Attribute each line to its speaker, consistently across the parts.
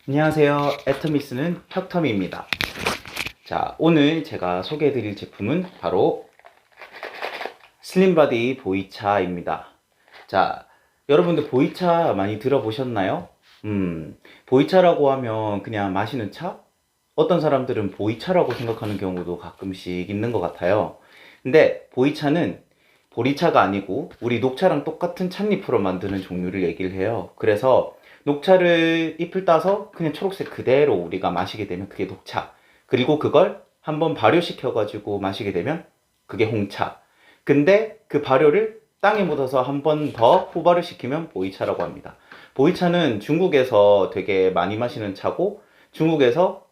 Speaker 1: 안녕하세요. 애터미쓰는 혁터미입니다. 자, 오늘 제가 소개해드릴 제품은 바로 슬림바디 보이차입니다. 자, 여러분들 보이차 많이 들어보셨나요? 보이차라고 하면 그냥 마시는 차? 어떤 사람들은 보이차라고 생각하는 경우도 가끔씩 있는 것 같아요. 근데 보이차는 보리차가 아니고 우리 녹차랑 똑같은 찻잎으로 만드는 종류를 얘기를 해요. 그래서 녹차를 잎을 따서 그냥 초록색 그대로 우리가 마시게 되면 그게 녹차. 그리고 그걸 한번 발효시켜 가지고 마시게 되면 그게 홍차. 근데 그 발효를 땅에 묻어서 한 번 더 후발효시키면 보이차라고 합니다. 보이차는 중국에서 되게 많이 마시는 차고, 중국에서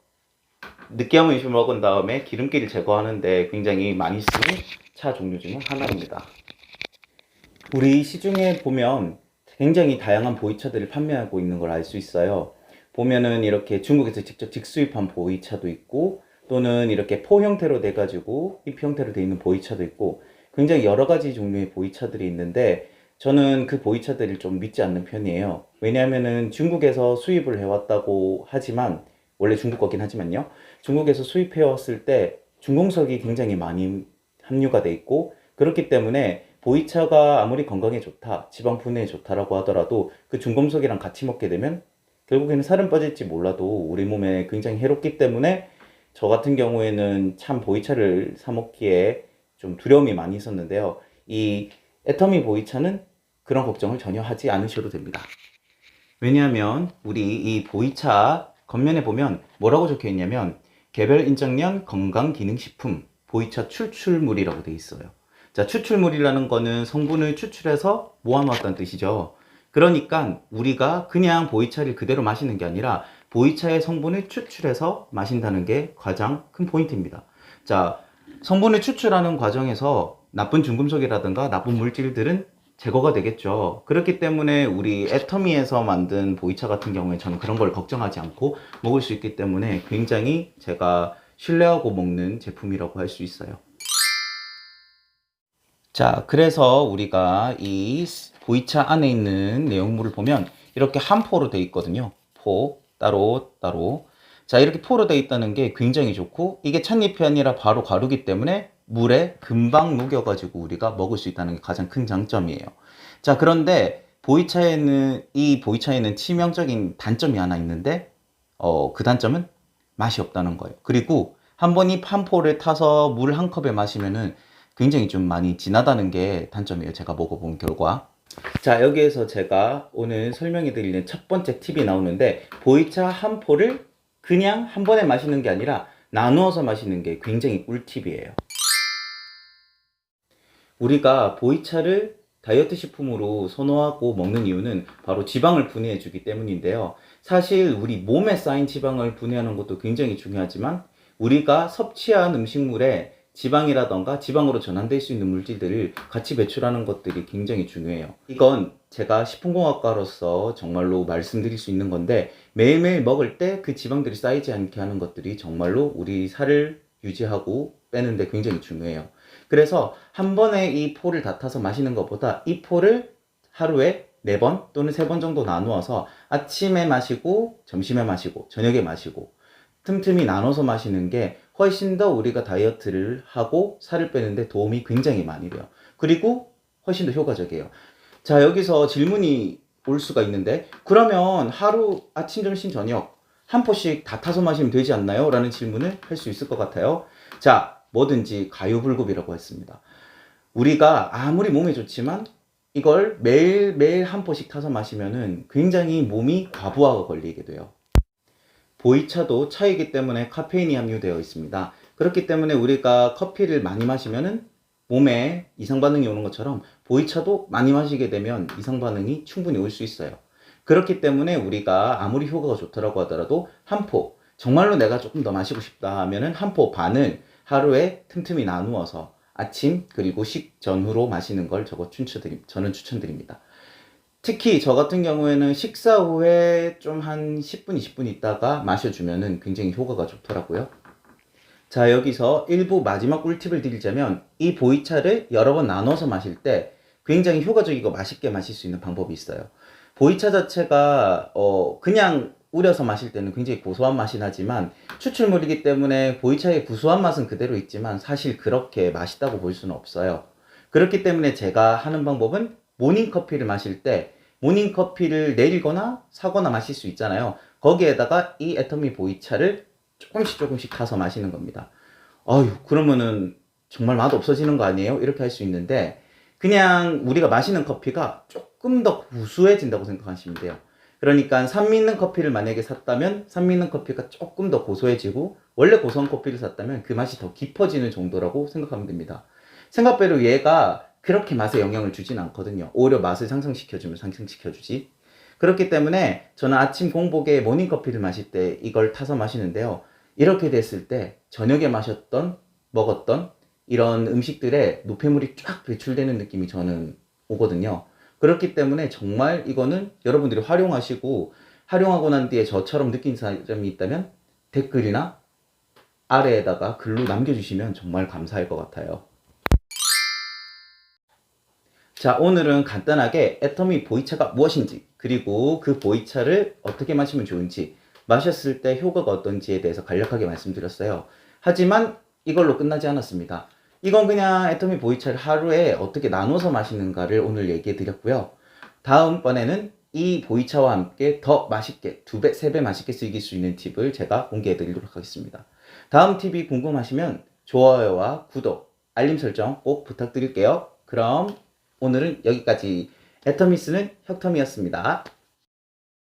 Speaker 1: 느끼한 음식을 먹은 다음에 기름기를 제거하는데 굉장히 많이 쓰는 차 종류 중에 하나입니다. 우리 시중에 보면 굉장히 다양한 보이차들을 판매하고 있는 걸 알 수 있어요. 보면은 이렇게 중국에서 직접 직수입한 보이차도 있고, 또는 이렇게 포 형태로 돼 가지고 잎 형태로 돼 있는 보이차도 있고, 굉장히 여러 가지 종류의 보이차들이 있는데, 저는 그 보이차들을 좀 믿지 않는 편이에요. 왜냐하면은 중국에서 수입을 해왔다고 하지만, 원래 중국 거긴 하지만요, 중국에서 수입해 왔을 때 중공석이 굉장히 많이 함유가 돼 있고, 그렇기 때문에 보이차가 아무리 건강에 좋다, 지방 분해에 좋다라고 하더라도 그 중금속이랑 같이 먹게 되면 결국에는 살은 빠질지 몰라도 우리 몸에 굉장히 해롭기 때문에, 저 같은 경우에는 참 보이차를 사 먹기에 좀 두려움이 많이 있었는데요. 이 애터미 보이차는 그런 걱정을 전혀 하지 않으셔도 됩니다. 왜냐하면 우리 이 보이차 겉면에 보면 뭐라고 적혀 있냐면, 개별 인정량 건강기능식품 보이차 추출물이라고 되어 있어요. 자, 추출물이라는 거는 성분을 추출해서 모아놓았다는 뜻이죠. 그러니까 우리가 그냥 보이차를 그대로 마시는 게 아니라 보이차의 성분을 추출해서 마신다는 게 가장 큰 포인트입니다. 자, 성분을 추출하는 과정에서 나쁜 중금속이라든가 나쁜 물질들은 제거가 되겠죠. 그렇기 때문에 우리 애터미에서 만든 보이차 같은 경우에 저는 그런 걸 걱정하지 않고 먹을 수 있기 때문에 굉장히 제가 신뢰하고 먹는 제품이라고 할 수 있어요. 자, 그래서 우리가 이 보이차 안에 있는 내용물을 보면 이렇게 한 포로 되어 있거든요. 포, 따로, 따로. 자, 이렇게 포로 되어 있다는 게 굉장히 좋고, 이게 찻잎이 아니라 바로 가루기 때문에 물에 금방 녹여가지고 우리가 먹을 수 있다는 게 가장 큰 장점이에요. 자, 그런데 이 보이차에는 치명적인 단점이 하나 있는데, 그 단점은 맛이 없다는 거예요. 그리고 한 번 이 한 포를 타서 물 한 컵에 마시면은 굉장히 좀 많이 진하다는 게 단점이에요. 제가 먹어본 결과. 자, 여기에서 제가 오늘 설명해 드리는 첫 번째 팁이 나오는데, 보이차 한 포를 그냥 한 번에 마시는 게 아니라 나누어서 마시는 게 굉장히 꿀팁이에요. 우리가 보이차를 다이어트 식품으로 선호하고 먹는 이유는 바로 지방을 분해해 주기 때문인데요. 사실 우리 몸에 쌓인 지방을 분해하는 것도 굉장히 중요하지만, 우리가 섭취한 음식물에 지방이라던가 지방으로 전환될 수 있는 물질들을 같이 배출하는 것들이 굉장히 중요해요. 이건 제가 식품공학과로서 정말로 말씀드릴 수 있는 건데, 매일매일 먹을 때 그 지방들이 쌓이지 않게 하는 것들이 정말로 우리 살을 유지하고 빼는데 굉장히 중요해요. 그래서 한 번에 이 포를 다 타서 마시는 것보다 이 포를 하루에 4번 또는 3번 정도 나누어서 아침에 마시고, 점심에 마시고, 저녁에 마시고, 틈틈이 나눠서 마시는 게 훨씬 더 우리가 다이어트를 하고 살을 빼는데 도움이 굉장히 많이 돼요. 그리고 훨씬 더 효과적이에요. 자, 여기서 질문이 올 수가 있는데, 그러면 하루 아침, 점심, 저녁 한 포씩 다 타서 마시면 되지 않나요? 라는 질문을 할 수 있을 것 같아요. 자, 뭐든지 가요불급이라고 했습니다. 우리가 아무리 몸에 좋지만 이걸 매일매일 한 포씩 타서 마시면은 굉장히 몸이 과부하가 걸리게 돼요. 보이차도 차이기 때문에 카페인이 함유되어 있습니다. 그렇기 때문에 우리가 커피를 많이 마시면은 몸에 이상 반응이 오는 것처럼 보이차도 많이 마시게 되면 이상 반응이 충분히 올 수 있어요. 그렇기 때문에 우리가 아무리 효과가 좋다고 하더라도 한 포, 정말로 내가 조금 더 마시고 싶다 하면은 한 포 반을 하루에 틈틈이 나누어서 아침 그리고 식전후로 마시는 걸 저는 추천드립니다. 특히 저 같은 경우에는 식사 후에 좀 한 10분, 20분 있다가 마셔주면은 굉장히 효과가 좋더라고요. 자, 여기서 일부 마지막 꿀팁을 드리자면, 이 보이차를 여러 번 나눠서 마실 때 굉장히 효과적이고 맛있게 마실 수 있는 방법이 있어요. 보이차 자체가 그냥 우려서 마실 때는 굉장히 고소한 맛이 나지만 추출물이기 때문에 보이차의 구수한 맛은 그대로 있지만 사실 그렇게 맛있다고 볼 수는 없어요. 그렇기 때문에 제가 하는 방법은 모닝커피를 마실 때 모닝커피를 내리거나 사거나 마실 수 있잖아요. 거기에다가 이 애터미 보이차를 조금씩 타서 마시는 겁니다. 아유, 그러면은 정말 맛 없어지는 거 아니에요? 이렇게 할 수 있는데 그냥 우리가 마시는 커피가 조금 더 구수해진다고 생각하시면 돼요. 그러니까 산미 있는 커피를 만약에 샀다면 산미 있는 커피가 조금 더 고소해지고 원래 고소한 커피를 샀다면 그 맛이 더 깊어지는 정도라고 생각하면 됩니다. 생각외로 얘가 그렇게 맛에 영향을 주진 않거든요. 오히려 맛을 상승시켜주지. 그렇기 때문에 저는 아침 공복에 모닝커피를 마실 때 이걸 타서 마시는데요. 이렇게 됐을 때 저녁에 먹었던 이런 음식들에 노폐물이 쫙 배출되는 느낌이 저는 오거든요. 그렇기 때문에 정말 이거는 여러분들이 활용하고 난 뒤에 저처럼 느낀 사람이 있다면 댓글이나 아래에다가 글로 남겨주시면 정말 감사할 것 같아요. 자, 오늘은 간단하게 애터미 보이차가 무엇인지, 그리고 그 보이차를 어떻게 마시면 좋은지, 마셨을 때 효과가 어떤지에 대해서 간략하게 말씀드렸어요. 하지만 이걸로 끝나지 않았습니다. 이건 그냥 애터미 보이차를 하루에 어떻게 나눠서 마시는가를 오늘 얘기해 드렸고요. 다음번에는 이 보이차와 함께 더 맛있게 2배, 3배 맛있게 즐길 수 있는 팁을 제가 공개해 드리도록 하겠습니다. 다음 팁이 궁금하시면 좋아요와 구독, 알림 설정 꼭 부탁드릴게요. 그럼 오늘은 여기까지. 애터미스는 혁터미였습니다.